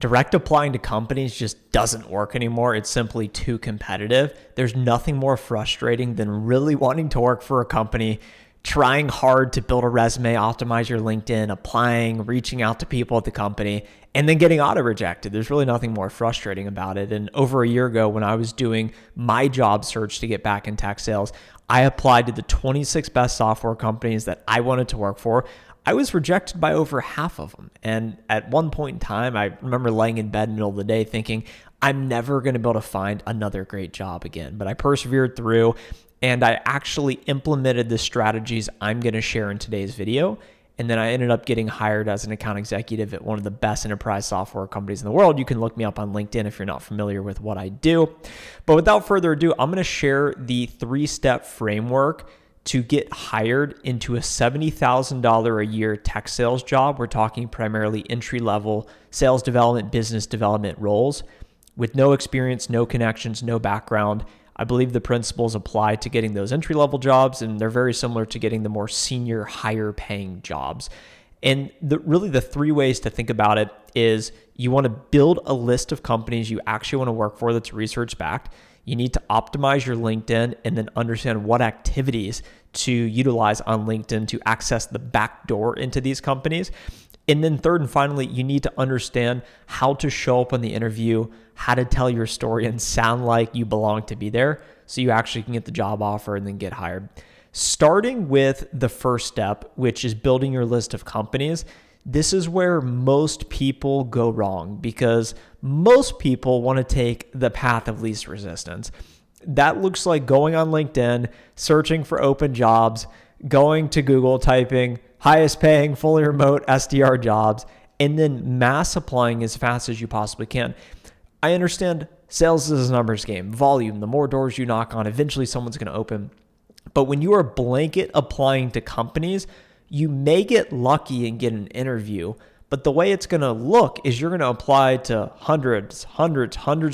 Direct applying to companies just doesn't work anymore. It's simply too competitive. There's nothing more frustrating than really wanting to work for a company, trying hard to build a resume, optimize your LinkedIn, applying, reaching out to people at the company, and then getting auto-rejected. There's really nothing more frustrating about it. And over a year ago, when I was doing my job search to get back in tech sales, I applied to the 26 best software companies that I wanted to work for. I was rejected by over half of them. And at one point in time, I remember laying in bed in the middle of the day thinking, I'm never going to be able to find another great job again. But I persevered through, and I actually implemented the strategies I'm going to share in today's video. And then I ended up getting hired as an account executive at one of the best enterprise software companies in the world. You can look me up on LinkedIn if you're not familiar with what I do. But without further ado, I'm going to share the 3-step framework to get hired into a $70,000 a year tech sales job. We're talking primarily entry-level sales development, business development roles with no experience, no connections, no background. I believe the principles apply to getting those entry-level jobs, and they're very similar to getting the more senior, higher-paying jobs. And really the 3 ways to think about it is you want to build a list of companies you actually want to work for that's research-backed. You need to optimize your LinkedIn and then understand what activities to utilize on LinkedIn to access the back door into these companies. And then third and finally, you need to understand how to show up on the interview, how to tell your story and sound like you belong to be there so you actually can get the job offer and then get hired. Starting with the first step, which is building your list of companies, this is where most people go wrong because most people want to take the path of least resistance. That looks like going on LinkedIn, searching for open jobs, going to Google, typing highest paying, fully remote SDR jobs, and then mass applying as fast as you possibly can. I understand sales is a numbers game, volume. The more doors you knock on, eventually someone's going to open. But when you are blanket applying to companies, you may get lucky and get an interview, but the way it's going to look is you're going to apply to hundreds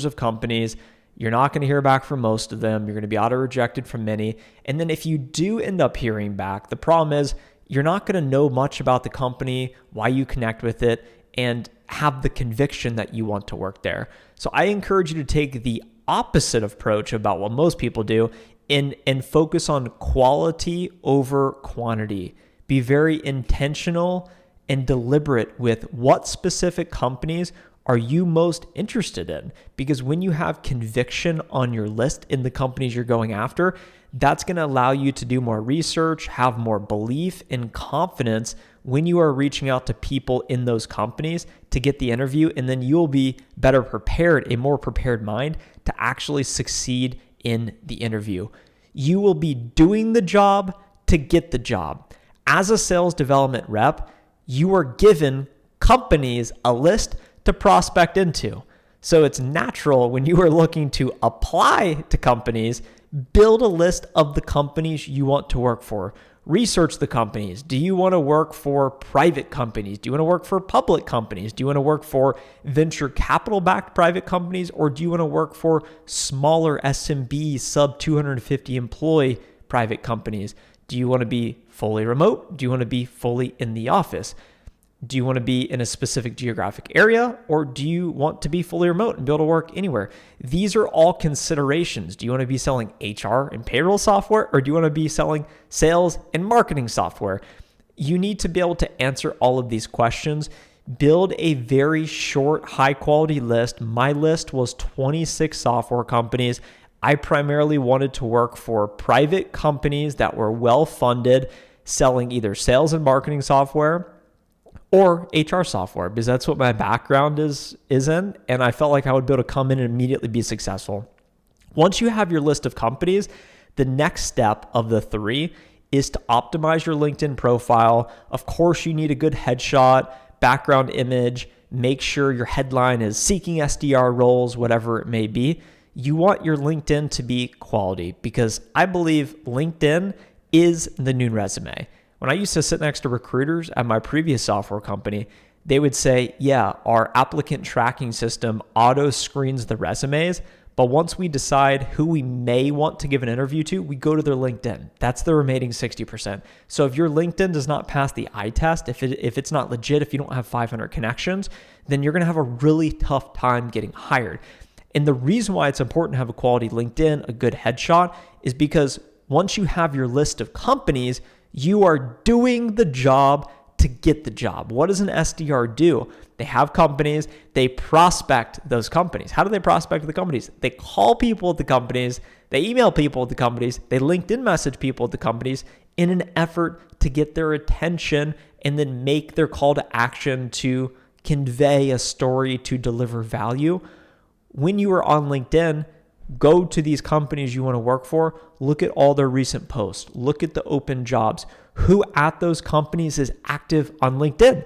of companies. You're not going to hear back from most of them. You're going to be auto-rejected from many. And then if you do end up hearing back, the problem is you're not going to know much about the company, why you connect with it, and have the conviction that you want to work there. So I encourage you to take the opposite approach about what most people do and focus on quality over quantity. Be very intentional and deliberate with what specific companies are you most interested in? Because when you have conviction on your list in the companies you're going after, that's going to allow you to do more research, have more belief and confidence when you are reaching out to people in those companies to get the interview, and then you'll be better prepared, a more prepared mind to actually succeed in the interview. You will be doing the job to get the job. As a sales development rep, you are given companies a list to prospect into. So it's natural when you are looking to apply to companies, build a list of the companies you want to work for. Research the companies. Do you want to work for private companies? Do you want to work for public companies? Do you want to work for venture capital-backed private companies? Or do you want to work for smaller SMB, sub 250 employee private companies? Do you want to be fully remote? Do you want to be fully in the office? Do you want to be in a specific geographic area, or do you want to be fully remote and be able to work anywhere? These are all considerations. Do you want to be selling HR and payroll software, or do you want to be selling sales and marketing software? You need to be able to answer all of these questions. Build a very short, high-quality list. My list was 26 software companies. I primarily wanted to work for private companies that were well-funded, selling either sales and marketing software or HR software, because that's what my background is in, and I felt like I would be able to come in and immediately be successful. Once you have your list of companies, the next step of the 3 is to optimize your LinkedIn profile. Of course, you need a good headshot, background image, make sure your headline is seeking SDR roles, whatever it may be. You want your LinkedIn to be quality, because I believe LinkedIn is the new resume. When I used to sit next to recruiters at my previous software company, they would say, yeah, our applicant tracking system auto screens the resumes, But once we decide who we may want to give an interview to, we go to their LinkedIn. That's the remaining 60%. So if your LinkedIn does not pass the eye test, if it's not legit, if you don't have 500 connections, then you're going to have a really tough time getting hired. And the reason why it's important to have a quality LinkedIn, a good headshot, is because once you have your list of companies, you are doing the job to get the job. What does an SDR do? They have companies, they prospect those companies. How do they prospect the companies? They call people at the companies, they email people at the companies, they LinkedIn message people at the companies in an effort to get their attention and then make their call to action to convey a story, to deliver value. When you are on LinkedIn, go to these companies you want to work for, look at all their recent posts, look at the open jobs, who at those companies is active on LinkedIn.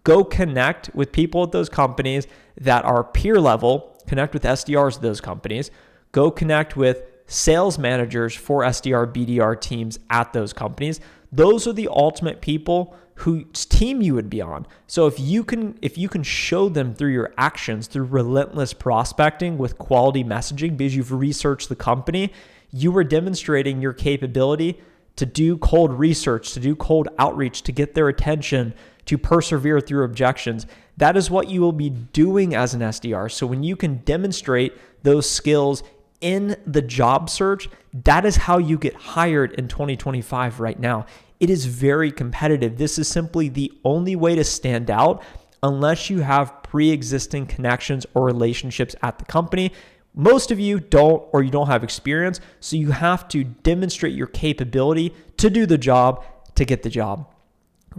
Go connect with people at those companies that are peer level, connect with SDRs of those companies, go connect with sales managers for SDR, BDR teams at those companies. Those are the ultimate people whose team you would be on. So if you can show them through your actions, through relentless prospecting with quality messaging, because you've researched the company, you are demonstrating your capability to do cold research, to do cold outreach, to get their attention, to persevere through objections. That is what you will be doing as an SDR. So when you can demonstrate those skills in the job search, that is how you get hired in 2025 right now. It is very competitive. This is simply the only way to stand out unless you have pre-existing connections or relationships at the company. Most of you don't, or you don't have experience, so you have to demonstrate your capability to do the job, to get the job.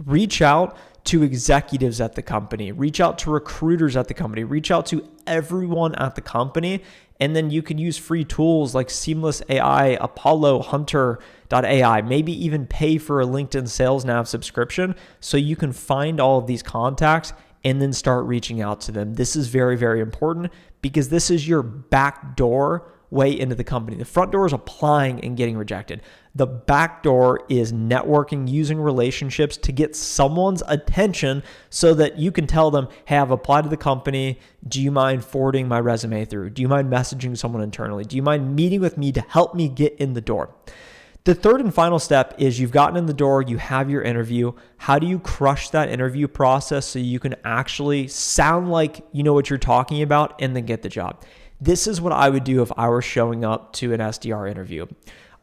Reach out to executives at the company, reach out to recruiters at the company, reach out to everyone at the company, and then you can use free tools like Seamless AI, Apollo, Hunter.ai, maybe even pay for a LinkedIn Sales Nav subscription so you can find all of these contacts and then start reaching out to them. This is very, very important because this is your back door way into the company. The front door is applying and getting rejected. The back door is networking, using relationships to get someone's attention so that you can tell them, hey, I've applied to the company. Do you mind forwarding my resume through? Do you mind messaging someone internally? Do you mind meeting with me to help me get in the door? The third and final step is you've gotten in the door, you have your interview. How do you crush that interview process so you can actually sound like you know what you're talking about and then get the job? This is what I would do if I were showing up to an SDR interview.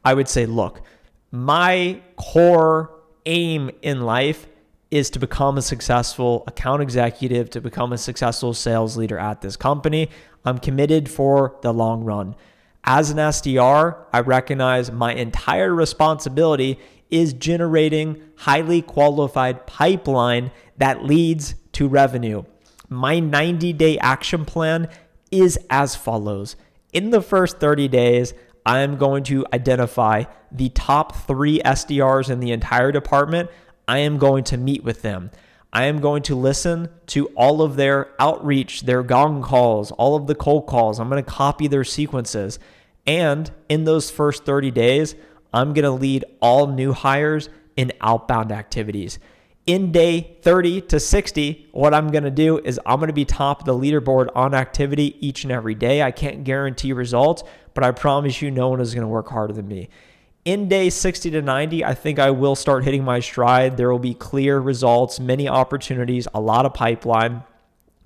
I would say, look, my core aim in life is to become a successful account executive, to become a successful sales leader at this company. I'm committed for the long run. As an SDR, I recognize my entire responsibility is generating highly qualified pipeline that leads to revenue. My 90-day action plan is as follows. In the first 30 days, I am going to identify the top 3 SDRs in the entire department. I am going to meet with them. I am going to listen to all of their outreach, their gong calls, all of the cold calls. I'm going to copy their sequences. And in those first 30 days, I'm going to lead all new hires in outbound activities. In day 30 to 60, what I'm going to do is I'm going to be top of the leaderboard on activity each and every day. I can't guarantee results, but I promise you no one is going to work harder than me. In day 60 to 90, I think I will start hitting my stride. There will be clear results, many opportunities, a lot of pipeline,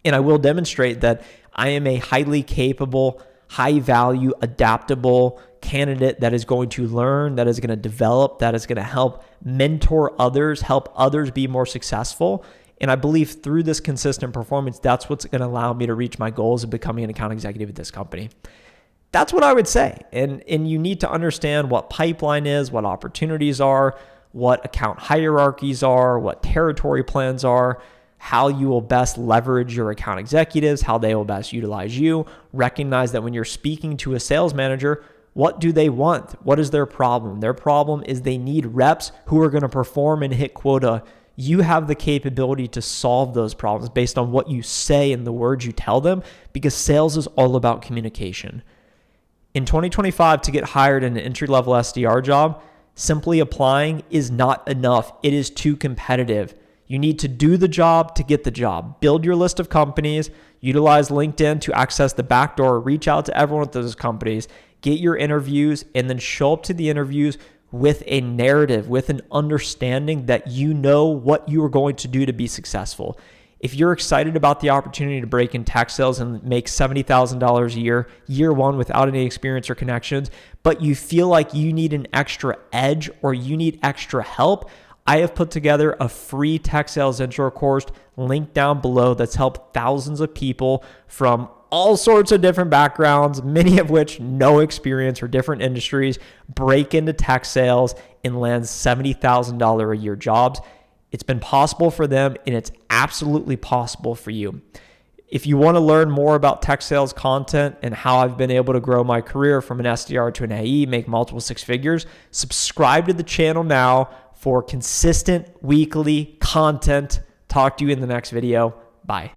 and I will demonstrate that I am a highly capable, high value, adaptable candidate that is going to learn, that is going to develop, that is going to help mentor others, help others be more successful. And I believe through this consistent performance, that's what's going to allow me to reach my goals of becoming an account executive at this company. That's what I would say. And you need to understand what pipeline is, what opportunities are, what account hierarchies are, what territory plans are, how you will best leverage your account executives, how they will best utilize you. Recognize that when you're speaking to a sales manager, what do they want? What is their problem? Their problem is they need reps who are going to perform and hit quota. You have the capability to solve those problems based on what you say and the words you tell them, because sales is all about communication. In 2025, to get hired in an entry-level SDR job, simply applying is not enough. It is too competitive. You need to do the job to get the job. Build your list of companies. Utilize LinkedIn to access the backdoor, reach out to everyone at those companies, get your interviews, and then show up to the interviews with a narrative, with an understanding that you know what you are going to do to be successful. If you're excited about the opportunity to break in tech sales and make $70,000 a year one without any experience or connections, but you feel like you need an extra edge or you need extra help, I have put together a free tech sales intro course linked down below that's helped thousands of people from all sorts of different backgrounds, many of which no experience or different industries, break into tech sales and land $70,000 a year jobs. It's been possible for them, and it's absolutely possible for you. If you want to learn more about tech sales content and how I've been able to grow my career from an SDR to an AE, make multiple six figures, subscribe to the channel now for consistent weekly content. Talk to you in the next video. Bye.